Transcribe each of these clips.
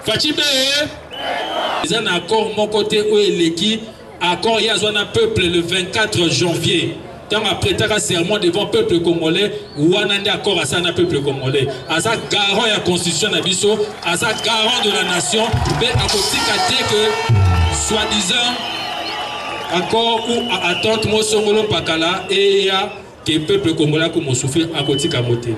Fachibe, ils ont un accord mon côté où il est qui accord il y a un peuple le 24 janvier. Tant après un serment devant le peuple congolais, ou un accord à ça un peuple congolais. À ça garant la constitution d'Abisso, à ça garant de la nation, mais à côté que soi-disant accord ou attente moi songolo pakala et ya que le peuple congolais comme souffrir à côté kamoté.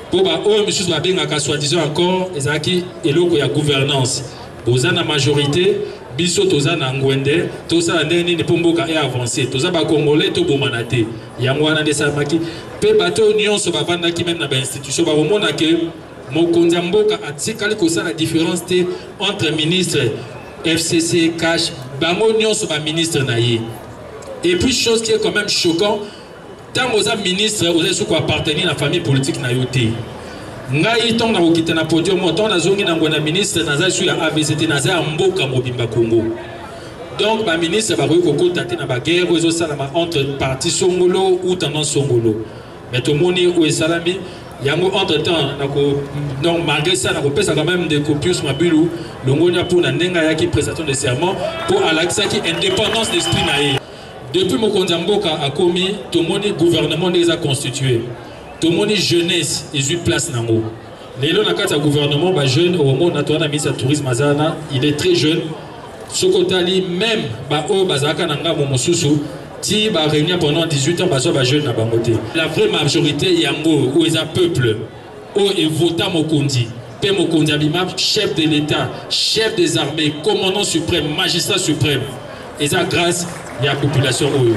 Pour bah eux monsieur va bien à soi-disant encore ezaki eloko ya gouvernance. Boza na majorité biso toza na ngwende toza ndeni ne pomboka et avancer toza ba congolais to bomanate yango wana ndesa maki pe bato nyonso bavanda ki même na ba institution ba romona que mokonzi mboka atikali ko ça la différence entre ministre FCC cash bango nyonso ba ministre na ye. Et puis chose qui est quand même choquant, tant aux ministres vous êtes quoi appartenir à la famille politique na yoté. Ngai ton na okita na podium ton na zongi na ngona ministre na za sur ya AVCT na za mboka mobimba Congo. Donc ba ministre ba ko kota na ba guerre ozo salama entre parti songolo ou tendance songolo. Mais tout moni ou salami yango entre temps na ko donc malgré ça na ko pesa quand même des copies mabilu longonia pour na ndenga yaki prestation de serment pour alaxa qui indépendance d'esprit na ye. Depuis mon Mboka a commis, tout le monde gouvernement les a constitué. Tout le monde jeunesse, ils ont place nango. Les gens qui ont gouvernement, bah jeune, au moment où on a mis sa tourisme Mazana, il est très jeune. Sokotali même, bah oh, bah zaka nanga momosusu, ti bah réunir pendant 18 ans, bah so bah jeune na bangote. La vraie majorité yango, où ils a peuple, où ils votent Mokondi. Pé Mokondi Abima, chef de l'État, chef des armées, commandant suprême, magistrat suprême. Et ça grâce à la population oyo.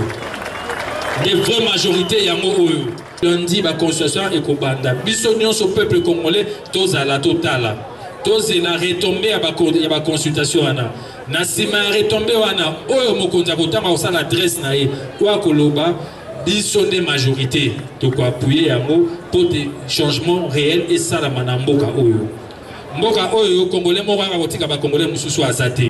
Les vraies majorités yango oyo. Lundi ba constitution et kobanda. Biso nyonso peuple congolais tozala totala. Tozela retomber à ba consultation wana. Na sima retomber wana oyo mokonza kotanga osala adresse na ye. Kwa koloba biso de majorité to ko appuyer yango pour des changements réels et ça la manamboka oyo. Mboka oyo congolais mo ka kotika ba congolais mususu azate.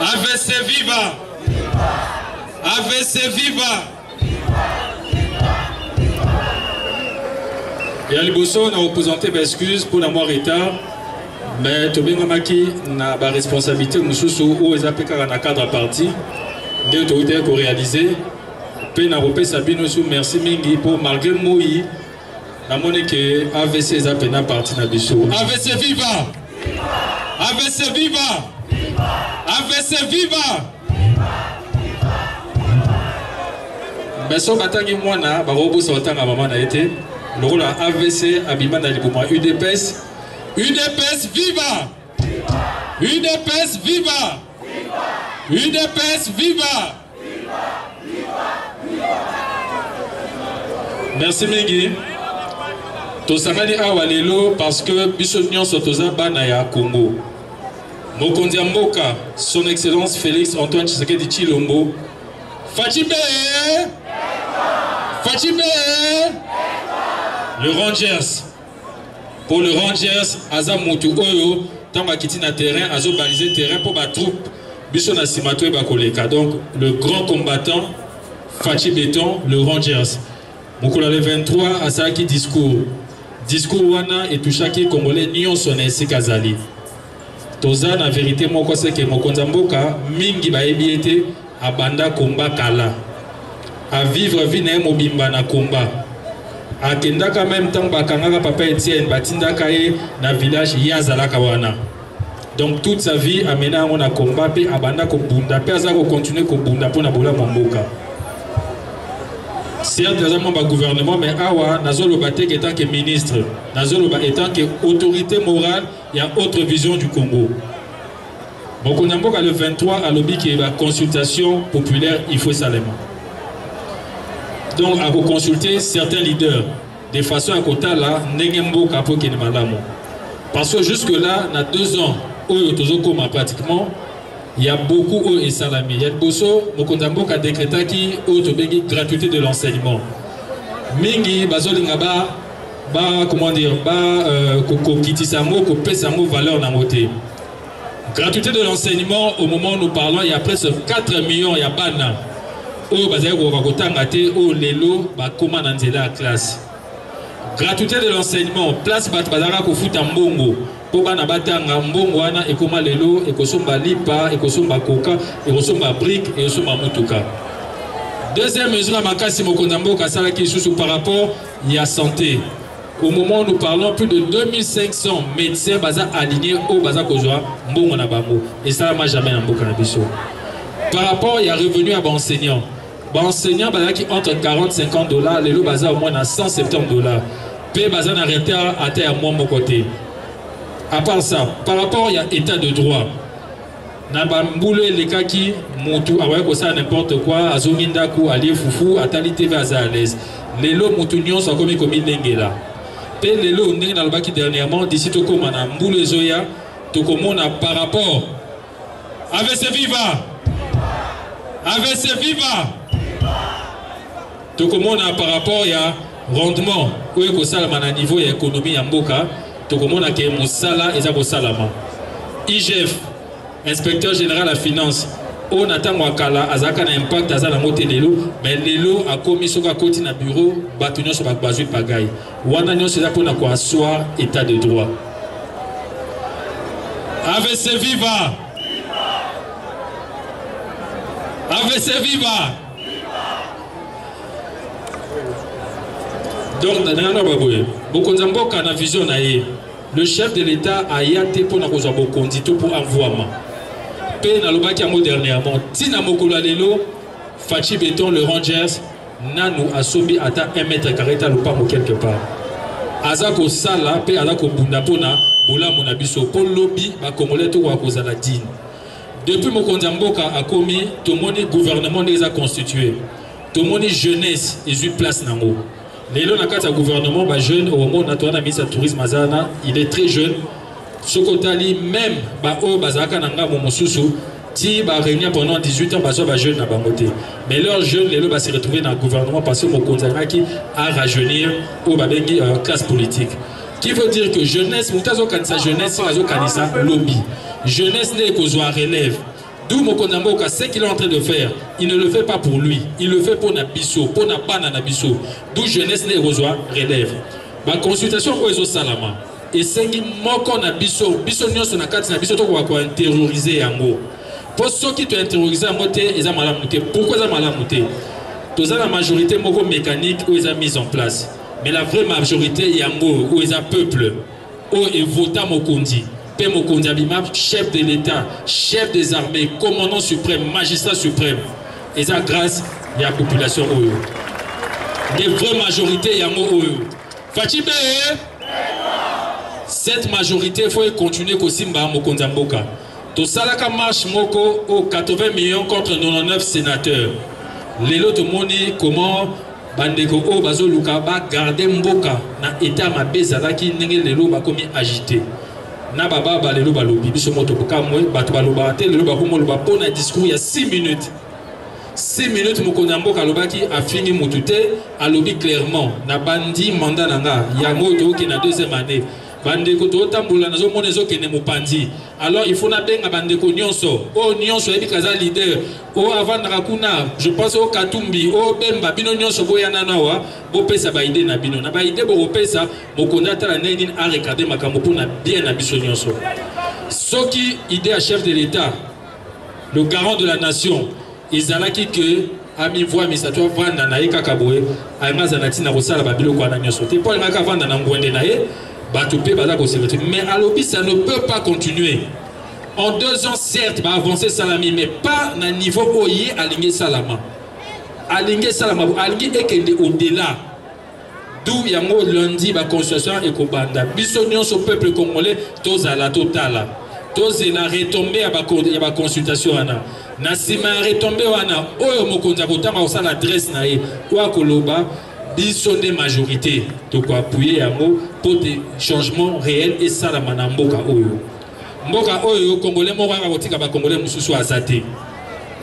AVC viva! AVC viva! Et à Liboso, on a représenté mes excuses pour l'amour retard, mais Tobinga Maki n'a pas responsabilité, nous sommes où les APK dans le cadre parti, de l'autorité qu'on réalisé. Puis n'a repé Sabine sous merci Mingi pour malgré Moui, la monnaie que AVC est appelé parti dans Bissau. AVC viva! AVC viva! AVC viva! Mais son batangi mwana, barobo sortant à maman a été. Le rôle à AVC, Abima Nalibouma, UDPS. UDPS viva! UDPS viva! UDPS viva! Merci Mingi. Tosangani awa lelo parce que Bissonion Sotoza Banaya Congo. Mokondi Mboka, son excellence Félix Antoine Tshisekedi Tshilombo. Fatime! Fatime! Le Rangers. Pour le Rangers, Aza Moutou Oyo, tant qu'il na terrain, Azo balisé terrain pour ma troupe. Bissona Simato et Bakoleka. Donc, le grand combattant, Fachi Béton, le Rangers. Mokola le 23, Asaki discours. Discours wana et tout chaque Congolais nyon sonné si Kazali. Toza na vérité moko c'est que Mokonza Mboka mingi ba ebiete abanda combat kala. À vivre vie na mobimba na combat. Akendaka même temps bakangaka papa Etienne batindaka ye na village Yazalaka wana. Donc toute sa vie amena on a combat pe abanda ko bunda pe aza ko continuer ko bunda pour na bola Mboka. Certes, nous avons un gouvernement, mais awa, Nazolo Batek étant que ministre, Nazolo étant que autorité morale, il y a autre vision du Congo. Donc on a le 23 à l'objet qui est la consultation populaire, il faut salement. Donc à vous consulter certains leaders, de façon à côté là, n'engembo kapo qui est malamo. Parce que jusque là, on a 2 ans, où pratiquement. Il y a beaucoup de salami. Il y a beaucoup de décrété qui ont gratuité de l'enseignement. Mingi, bazolinga comment dire, valeur na moté. Gratuité de l'enseignement, au moment où nous parlons, il y a presque 4 millions, il y a bana. Au bazar au lelo, comment la classe. Gratuité de l'enseignement, place bazara ko futa mbongo. Pour bana batanga mbongo wana ekoma lelo ekosomba lipa ekosomba koka ekosomba brique et ekosomba mutuka. Deuxième mesure à Makasi Mokonza Mboka salaki sous par rapport à la santé. Au moment où nous parlons, plus de 2500 médecins baza alignés au baza kozwa mbongo na bambo et ça m'a jamais Mboka na biso. Par rapport il y a revenu à enseignant. Enseignant baza qui entre 40-50 $, lelo baza au moins à 170 $. Pe baza na retard à terre à mon côté. À part ça, par rapport il y a état de droit. Nabamboule les cas qui moutou awaye ko ça n'importe quoi azominda ku ali fufu atali TV à l'aise. Lelo moutounion sont comme nengela. Pe lelo ndenge na lobaki dernièrement d'ici to koma na mboule zoya to komona par rapport AVC viva. AVC viva. To komona par rapport ya rendement ou ko salama na niveau ya économie ya mboka. Tokomona ke musala eza ko salama. IGF, inspecteur général à finance, on attend wakala azaka na impact azala moté lelo, mais lelo a commis soka koti na bureau batunyo so bakbazu pagay. Wana nyo seza pona ko asseoir état de droit. AVC viva. AVC viva. Donc Mokonza Mboka na vision na ye. Le chef de l'État a yate pour na kozwa bokondito pour envoiement. Pe na lobaki yango dernièrement, tina mokolo lelo Fachi Béton le Rangers nanu asobi ata 1 mètre carré ta lopango quelque part. Azako sala pe azako bunda pona bolamu na biso po lobby ba congolais to wa kozala digne. Depuis Mokonza Mboka a commis tout le gouvernement les a constitué. tout le monde jeunesse et une place nango. Les gens dans le gouvernement, bah jeune, au moment où on a mis sa tourisme Mazana, il est très jeune. Ce côté-là, même, bah oh, bah zaka nanga momosusu, ti bah réunir pendant 18 ans, bah ça va jeune na bangote. Mais leurs jeunes, les gens va se retrouver dans le gouvernement parce que mon conseiller qui a rajeunir au bah bengi classe politique. Qui veut dire que jeunesse, moutazo kanisa jeunesse, moutazo kanisa lobby. Jeunesse n'est qu'aux relève. D'où Mokonamboka, ce qu'il est en train de faire, il ne le fait pas pour lui, il le fait pour Nabiso, pour Nabana Nabiso. D'où jeunesse n'est reçoit relève. Ma consultation pour les Salama. Et c'est qui Moko Nabiso, Biso Nyos Nakati Nabiso, tu vas terroriser Yango. Pour ceux qui te terrorisent à moté, ils ont mal à monter. Pourquoi ils ont mal à monter? Tous la majorité Moko mécanique où ils ont mis en place. Mais la vraie majorité Yango, où ils ont peuple, où ils votent Mokondi. Chef de l'État, chef des armées, commandant suprême, magistrat suprême. Et ça grâce à la population. Les vraies majorités, il y a Fatibé, cette majorité, il faut continuer aussi à Mokonzamboka. Tout ça, la marche Moko au 80 millions contre 99 sénateurs. Les autres moni comment Bandeko O Bazo Lukaba garder Mboka na état ma bezalaki nenge lelo bakomi agité. Na baba balelo balobi biso moto bokamwe bato baloba te lelo bakomo loba pona discours ya 6 minutes. 6 minutes Mokonzamboka lobaki afini mutute alobi clairement na bandi mandat nanga yango to ki na deuxième année. Bandeko to tambola nazo monezo kene mopandi. Alors il faut na benga bandeko nyonso. O nyonso ebi kaza leader. O avant na kuna je pense au Katumbi o Bemba bino nyonso boyana nawa bo pesa ba idée na bino. Na ba idée bo pesa Mokonata la neni a regarder makambo pona bien na biso nyonso. Soki idée à chef de l'État, le garant de la nation, ezalaki que ami voix misato vanda na eka kaboe ayanga zanati na kosala babilo kwa na nyonso. Te pour ngaka vanda na ngwende na ye. Mais à l'obis, ça ne peut pas continuer. En 2 ans, certes, va avancer Salami, mais pas à niveau OIE aligné Salama. Aligné Salama, aligné et au-delà. D'où il y a un lundi, la constitution et Kobanda. Bissonion au peuple congolais, tous à la totale. Tous la retombée à la consultation. Nasima retombé wana. Oyo Mokonza Kotama, on l'adresse nae. Quoi Koloba. Ils des majorités donc appuyer pour des changements réels et ça la manamboka oyo mboka oyo congolais mo wanga botika ba congolais mususu azate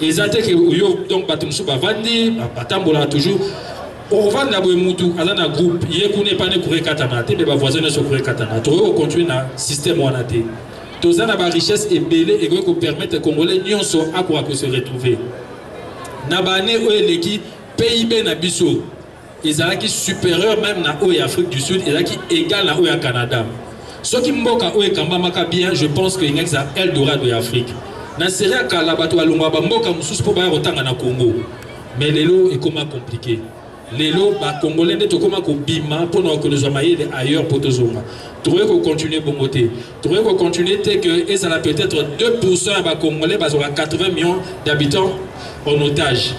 ezate que oyo donc batumsu bavandi batambola toujours on va na mutu azana groupe yekune pas ne courir katana te ba voisins ne se courir katana to on continue na système wana te tozana ba richesse et belé et ko permettre congolais nyonso akwa ko se retrouver na bane oyo leki PIB na biso. Ils ont qui supérieur même na OE Afrique du Sud, ils ont qui égal na OE Canada. Ce qui mboka OE Kambamaka bien, je pense qu'il y a Eldorado de l'Afrique. Na seria kala bato alongwa ba mboka mususu po ba rotanga na Congo. Mais lelo est comment compliqué. Lelo ba congolais ne to comment ko bima pour nous que nous amayer ailleurs pour tozonga. Trouver qu'on continue bon côté. Trouver qu'on continue tel que et ça a peut-être 2% ba congolais ba 80 millions d'habitants en otage.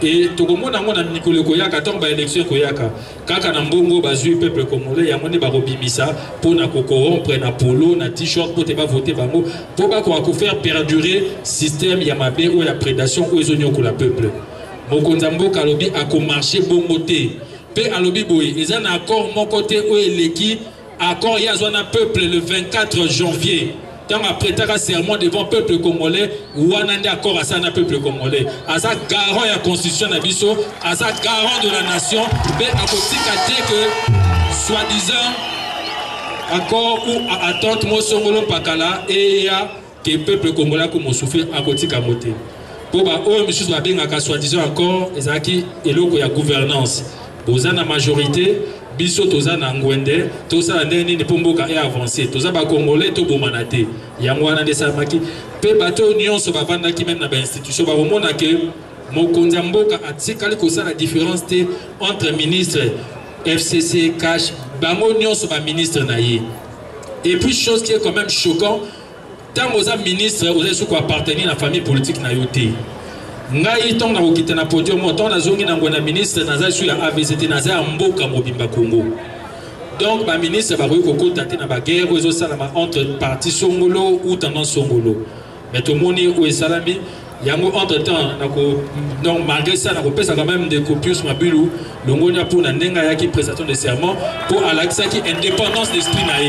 Et tout le monde a dit que le Koyaka tombe à l'élection Koyaka. Kaka Nambongo bazui peuple congolais, y'a moni barobimisa pour na corrompre na polo, na t-shirt pour te pas voter bango, pour pas qu'on faire perdurer système yamabe ou la prédation ou les oignons pour le peuple. Mokonzamboka lobby a marché bon côté. Pe alobi boy, ils ont un accord mon côté où l'équipe accord y a un peuple le 24 janvier. Tant après un serment devant le peuple congolais, ou un accord à ça, un peuple congolais. À ça, garant de la constitution d'Abisso, à ça, garant de la nation, mais à côté que, soi-disant, accord ou attente, moi, Songolo Pakala, et que le peuple congolais, comme on souffre, à côté de Kamoté. Pour eux, monsieur Swabeng, soi-disant encore, et ça qui est là, il y a gouvernance. Vous avez la majorité. Biso toza na ngwende toza ndeni ne pomboka et avancer toza ba congolais to bomanate yangwana de samaki pe bato nyonso bavanda ki même na ba institution ba romona que Mokonzamboka atikali ko ça la différence entre ministre FCC cash bango nyonso ba ministre na ye. Et puis chose qui est quand même choquant tant aux ministres vous êtes quoi appartenir à la famille politique na yoté. Ngai ton na okita na podium ton na zongi na ngwana ministre na za sur la AVCT na za mboka mobimba Congo. Donc ba ministre ba ko kota na ba guerre aux salama entre parti Songolo ou tendance Songolo. Mais tout moni ou salami yango entre temps donc malgré ça nako pesa quand même des copius Mabilu longonia pour na nenga yaki prestation de serment pour alakisa ki indépendance d'esprit na ye